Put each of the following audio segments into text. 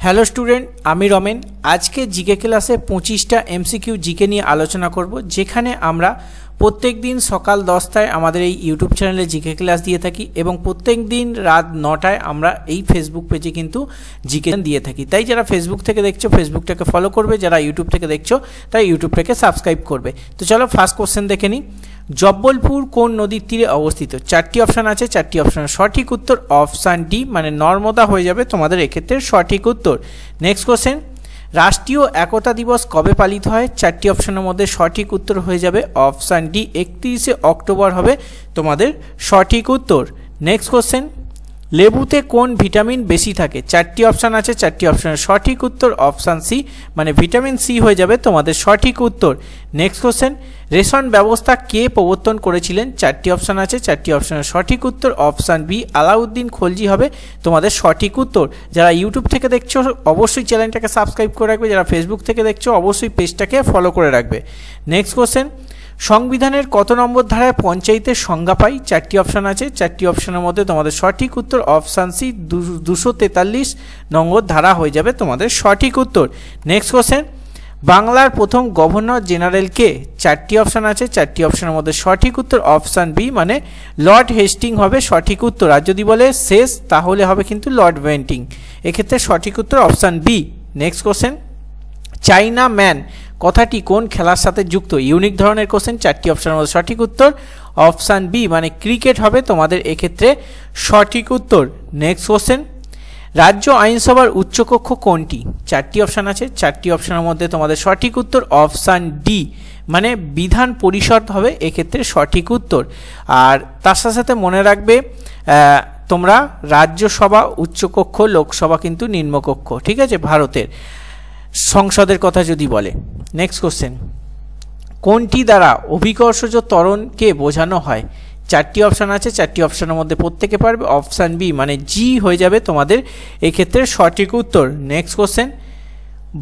Hello student, আমি রমেন। আজকে GK ক্লাসে 25টা এমসিকিউ জিকে নিয়ে আলোচনা করব, যেখানে আমরা প্রত্যেক দিন সকাল 10টায় আমাদের এই ইউটিউব চ্যানেলে জিকে ক্লাস দিয়ে থাকি এবং প্রত্যেক দিন রাত 9টায় আমরা এই ফেসবুক পেজে কিন্তু জিকে দিয়ে থাকি। তাই যারা ফেসবুক থেকে দেখছো ফেসবুকটাকে ফলো করবে, যারা ইউটিউব থেকে দেখছো তাই ইউটিউবটাকে সাবস্ক্রাইব করবে। তো চলো ফার্স্ট কোশ্চেন দেখে নিই। জব্বলপুর কোন নদীর তীরে অবস্থিত? চারটি অপশান আছে, চারটি অপশানের সঠিক উত্তর অপশান ডি মানে নর্মদা হয়ে যাবে তোমাদের এক্ষেত্রে সঠিক উত্তর। নেক্সট কোশ্চেন, রাষ্ট্রীয় একতা দিবস কবে পালিত হয়? চারটি অপশানের মধ্যে সঠিক উত্তর হয়ে যাবে অপশান ডি 31শে অক্টোবর হবে তোমাদের সঠিক উত্তর। নেক্সট কোশ্চেন, লেবুতে কোন ভিটামিন বেশি থাকে? চারটি অপশান আছে, চারটি অপশানের সঠিক উত্তর অপশান সি মানে ভিটামিন সি হয়ে যাবে তোমাদের সঠিক উত্তর। নেক্সট কোশ্চেন, রেশন ব্যবস্থা কে প্রবর্তন করেছিলেন? চারটি অপশান আছে, চারটি অপশানের সঠিক উত্তর অপশান বি আলাউদ্দিন খলজি হবে তোমাদের সঠিক উত্তর। যারা ইউটিউব থেকে দেখছো অবশ্যই চ্যানেলটাকে সাবস্ক্রাইব করে রাখবে, যারা ফেসবুক থেকে দেখছো অবশ্যই পেজটাকে ফলো করে রাখবে। নেক্সট কোশ্চেন, সংবিধানের কত নম্বর ধারায় পঞ্চায়েতের সংজ্ঞা পাই? চারটি অপশান আছে, চারটি অপশানের মধ্যে তোমাদের সঠিক উত্তর অপশান সি 243 নম্বর ধারা হয়ে যাবে তোমাদের সঠিক উত্তর। নেক্সট কোশ্চেন, বাংলার প্রথম গভর্নর জেনারেল কে? চারটি অপশান আছে, চারটি অপশানের মধ্যে সঠিক উত্তর অপশান বি মানে লর্ড হেস্টিং হবে সঠিক উত্তর। আর যদি বলে শেষ তাহলে হবে কিন্তু লর্ড বেন্টিং, এক্ষেত্রে সঠিক উত্তর অপশান বি। নেক্সট কোশ্চেন, চাইনা ম্যান কথাটি কোন খেলার সাথে যুক্ত? ইউনিক ধরনের কোশ্চেন, চারটি অপশানের মধ্যে সঠিক উত্তর অপশান বি মানে ক্রিকেট হবে তোমাদের এক্ষেত্রে সঠিক উত্তর। নেক্সট কোশ্চেন, রাজ্য আইনসভার উচ্চকক্ষ কোনটি? চারটি অপশান আছে, চারটি অপশানের মধ্যে তোমাদের সঠিক উত্তর অপশান ডি মানে বিধান পরিষদ হবে এক্ষেত্রে সঠিক উত্তর। আর তার সাথে সাথে মনে রাখবে তোমরা রাজ্যসভা উচ্চকক্ষ, লোকসভা কিন্তু নিম্নকক্ষ, ঠিক আছে, ভারতের সংসদের কথা যদি বলে। নেক্সট কোশ্চেন, কোনটি দ্বারা অভিকর্ষজ ত্বরণকে বোঝানো হয়? চারটি অপশান আছে, চারটি অপশানের মধ্যে প্রত্যেকে পারবে অপশান বি মানে জি হয়ে যাবে তোমাদের এক্ষেত্রে সঠিক উত্তর। নেক্সট কোশ্চেন,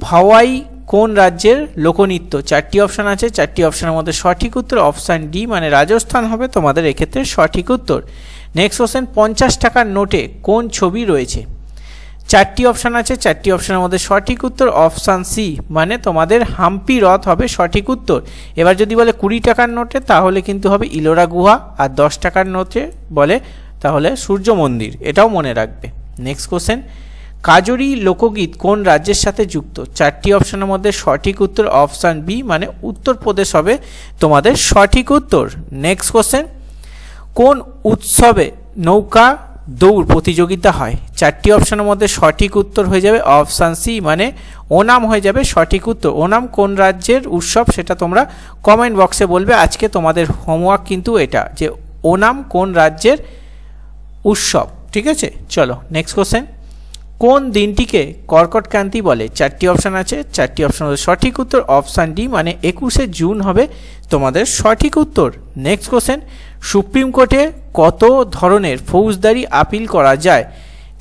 ভাওয়াই কোন রাজ্যের লোকনৃত্য? চারটি অপশান আছে, চারটি অপশানের মধ্যে সঠিক উত্তর অপশান ডি মানে রাজস্থান হবে তোমাদের এক্ষেত্রে সঠিক উত্তর। নেক্সট কোশ্চেন, 50 টাকার নোটে কোন ছবি রয়েছে? চারটি অপশান আছে, চারটি অপশানের মধ্যে সঠিক উত্তর অপশান সি মানে তোমাদের হাম্পি রথ হবে সঠিক উত্তর। এবার যদি বলে 20 টাকার নোটে তাহলে কিন্তু হবে ইলোরা গুহা, আর 10 টাকার নোটে বলে তাহলে সূর্য মন্দির, এটাও মনে রাখবে। নেক্সট কোশ্চেন, কাজরি লোকগীত কোন রাজ্যের সাথে যুক্ত? চারটি অপশানের মধ্যে সঠিক উত্তর অপশান বি মানে উত্তরপ্রদেশ হবে তোমাদের সঠিক উত্তর। নেক্সট কোশ্চেন, কোন উৎসবে নৌকা দৌড় প্রতিযোগিতা হয়? চারটি অপশানের মধ্যে সঠিক উত্তর হয়ে যাবে অপশান সি মানে ওনাম হয়ে যাবে সঠিক উত্তর। ওনাম কোন রাজ্যের উৎসব সেটা তোমরা কমেন্ট বক্সে বলবে। আজকে তোমাদের হোমওয়ার্ক কিন্তু এটা যে ওনাম কোন রাজ্যের উৎসব, ঠিক আছে। চলো নেক্সট কোশ্চেন, কোন দিনটিকে কর্কটক্রান্তি বলে? চারটি অপশান আছে, চারটি অপশানের সঠিক উত্তর অপশান ডি মানে 21শে জুন হবে তোমাদের সঠিক উত্তর। নেক্সট কোশ্চেন, সুপ্রিম কোর্টে কত ধরনের ফৌজদারি আপিল করা যায়?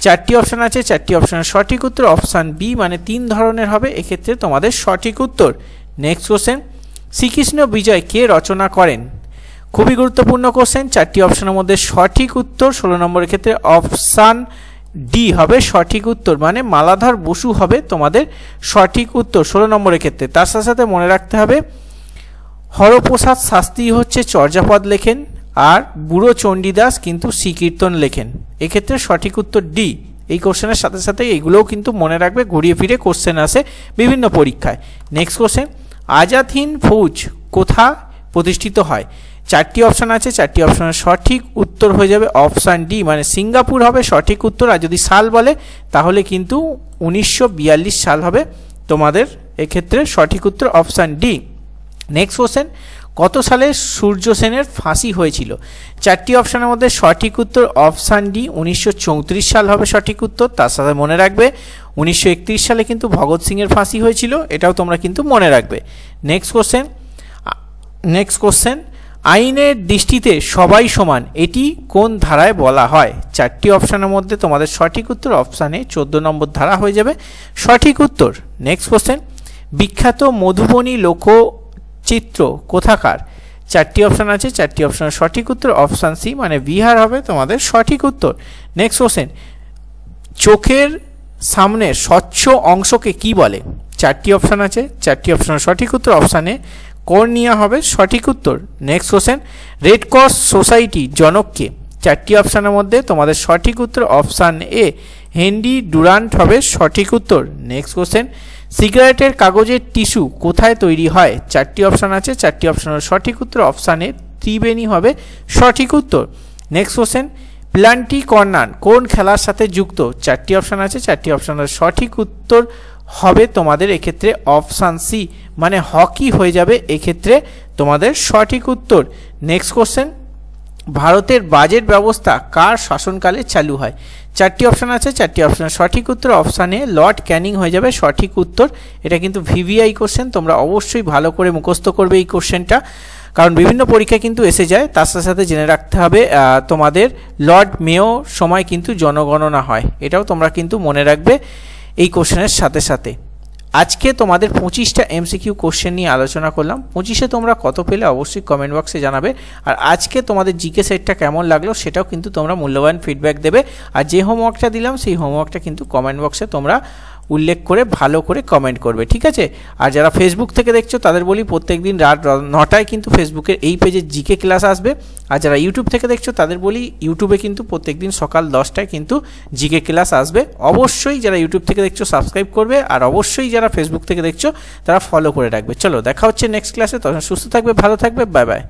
চারটি অপশান আছে, চারটি অপশানের সঠিক উত্তর অপশান বি মানে 3 ধরনের হবে এক্ষেত্রে তোমাদের সঠিক উত্তর। নেক্সট কোশ্চেন, শ্রীকৃষ্ণ বিজয় কে রচনা করেন? খুবই গুরুত্বপূর্ণ কোশ্চেন, চারটি অপশানের মধ্যে সঠিক উত্তর 16 নম্বরের ক্ষেত্রে অপশান ডি হবে সঠিক উত্তর মানে মালাধর বসু হবে তোমাদের সঠিক উত্তর 16 নম্বরের ক্ষেত্রে। তার সাথে সাথে মনে রাখতে হবে হরপ্রসাদ শাস্ত্রী হচ্ছে চর্যাপদ লেখেন, আর বুড়ো চণ্ডীদাস কিন্তু শ্রীকীর্তন লেখেন, এক্ষেত্রে সঠিক উত্তর ডি। এই কোশ্চেনের সাথে সাথে এইগুলোও কিন্তু মনে রাখবে, ঘুরিয়ে ফিরে কোশ্চেন আসে বিভিন্ন পরীক্ষায়। নেক্সট কোশ্চেন, আজাদ হিন্দ ফৌজ কোথা প্রতিষ্ঠিত হয়? চারটি অপশান আছে, চারটি অপশানের সঠিক উত্তর হয়ে যাবে অপশান ডি মানে সিঙ্গাপুর হবে সঠিক উত্তর। আর যদি সাল বলে তাহলে কিন্তু 1942 সাল হবে তোমাদের এক্ষেত্রে সঠিক উত্তর অপশান ডি। নেক্সট কোশ্চেন, কত সালে সূর্য সেনের ফাঁসি হয়েছিল? চারটি অপশানের মধ্যে সঠিক উত্তর অপশান ডি 1934 সাল হবে সঠিক উত্তর। তার সাথে মনে রাখবে 1931 সালে কিন্তু ভগৎ সিংয়ের ফাঁসি হয়েছিল, এটাও তোমরা কিন্তু মনে রাখবে। নেক্সট কোশ্চেন, আইনের দৃষ্টিতে সবাই সমান এটি কোন ধারায় বলা হয়? চারটি অপশানের মধ্যে তোমাদের সঠিক উত্তর অপশানে 14 নম্বর ধারা হয়ে যাবে সঠিক উত্তর। নেক্সট কোশ্চেন, বিখ্যাত মধুবনী লোকচিত্র কোথাকার? চারটি অপশান আছে, চারটি অপশানের সঠিক উত্তর অপশান সি মানে বিহার হবে তোমাদের সঠিক উত্তর। নেক্সট কোশ্চেন, চোখের সামনের স্বচ্ছ অংশকে কি বলে? চারটি অপশান আছে, চারটি অপশানের সঠিক উত্তর অপশান এ কর্নিয়া হবে সঠিক উত্তর। Next question, red cross society জনককে? চারটি অপশানের মধ্যে তোমাদের সঠিক উত্তর অপশান এ হেনরি ডুরান্ট হবে সঠিক উত্তর। নেক্সট কোশ্চেন, সিগারেটের কাগজের টিস্যু কোথায় তৈরি হয়? চারটি অপশান আছে, চারটি অপশানের সঠিক উত্তর অপশান এ ত্রিবেণী হবে সঠিক উত্তর। নেক্সট কোশ্চেন, প্লান্টি কর্নার কোন খেলার সাথে যুক্ত? চারটি অপশান আছে, চারটি অপশানের সঠিক উত্তর হবে তোমাদের এক্ষেত্রে অপশান সি, মানে হকি হয়ে যাবে এক্ষেত্রে তোমাদের সঠিক উত্তর। নেক্সট কোশ্চেন, ভারতের বাজেট ব্যবস্থা কার শাসনকালে চালু হয়? চারটি অপশান আছে, চারটি অপশানের সঠিক উত্তর অপশান এ লর্ড ক্যানিং হয়ে যাবে সঠিক উত্তর। এটা কিন্তু ভিভিআই কোশ্চেন, তোমরা অবশ্যই ভালো করে মুখস্থ করবে এই কোশ্চেনটা, কারণ বিভিন্ন পরীক্ষা কিন্তু এসে যায়। তার সাথে সাথে জেনে রাখতে হবে তোমাদের লর্ড মেয়ো সময় কিন্তু জনগণনা হয়, এটাও তোমরা কিন্তু মনে রাখবে এই কোশ্চেনের সাথে সাথে। আজকে তোমাদের 25টা এমসিকিউ কোশ্চেন নিয়ে আলোচনা করলাম। 25-এ তোমরা কত পেলে অবশ্যই কমেন্ট বক্সে জানাবে। আর আজকে তোমাদের জিকে সেটটা কেমন লাগলো সেটাও কিন্তু তোমরা মূল্যবান ফিডব্যাক দেবে। আর যে হোমওয়ার্কটা দিলাম সেই হোমওয়ার্কটা কিন্তু কমেন্ট বক্সে তোমরা উল্লেখ করে ভালো করে কমেন্ট করবে, ঠিক আছে? আর যারা ফেসবুক থেকে দেখছো তাদের বলি প্রত্যেকদিন রাত 9টায় কিন্তু ফেসবুকের এই পেজে জিকে ক্লাস আসবে। আর যারা ইউটিউব থেকে দেখছো তাদের বলি ইউটিউবে কিন্তু প্রত্যেকদিন সকাল 10টায় কিন্তু জিকে ক্লাস আসবে। অবশ্যই যারা ইউটিউব থেকে দেখছো সাবস্ক্রাইব করবে, আর অবশ্যই যারা ফেসবুক থেকে দেখছো তারা ফলো করে রাখবে। চলো দেখা হচ্ছে নেক্সট ক্লাসে, তখন সুস্থ থাকবে, ভালো থাকবে, বাই বাই।